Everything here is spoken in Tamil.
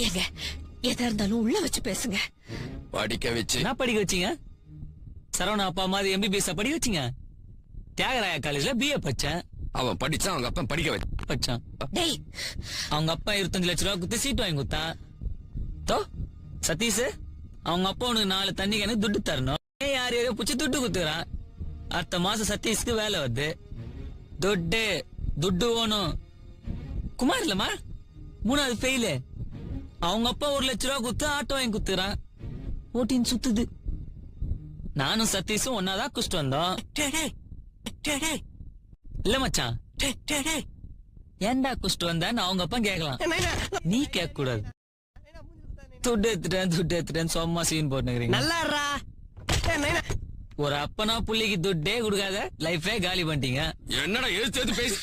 ஏங்க எதா இருந்தாலும் உள்ள வச்சு பேசுங்க. படிக்க வச்சு என்ன படிக்க வச்சீங்க? சரவணா அப்பா மாதிரி MBBS படிக்க வச்சீங்க? தியாகராய காலேஜ்ல BA படிச்சேன். அவன் படிச்சான், அவங்க அப்பா படிக்க படிச்சான். டேய் அவங்க அப்பா 25 லட்சம் ரூபாய் குத்து சீட் வாங்கி கொடுத்தான். தோ சதீஷ் அவங்க அப்பா உனக்கு 4 தண்ணி எனக்கு துட்டு தரணும். யார் யாரையோ புடிச்சு துட்டு குத்துறான். அடுத்த மாசம் சதீஷ்க்கு வேலை வருது. துட்டு ஓணும். குமார் இல்லம்மா 3வது ஃபெயிலு. அவங்க அப்பா 1 லட்சம் ரூபாய் குத்து ஆட்டோ வாங்கி குத்துறான். ஓட்டின்னு சுத்துது. நானும் சதீஷும் ஒன்னாதான் குஷ்டு வந்தோம். இல்ல மச்சான் ஏன்டா குஷ்டு வந்தான்னு அவங்க அப்பா கேக்கலாம். நீ கேட்க கூடாது. துட்டு எடுத்துட்டேன் சும்மா சீன் போட்டுக்கிறீங்க. நல்லா ஒரு அப்பனா புள்ளிக்கு துட்டே கொடுக்காத லைஃபே காலி பண்ணிட்டீங்க. என்னடா எழுத்து பேசி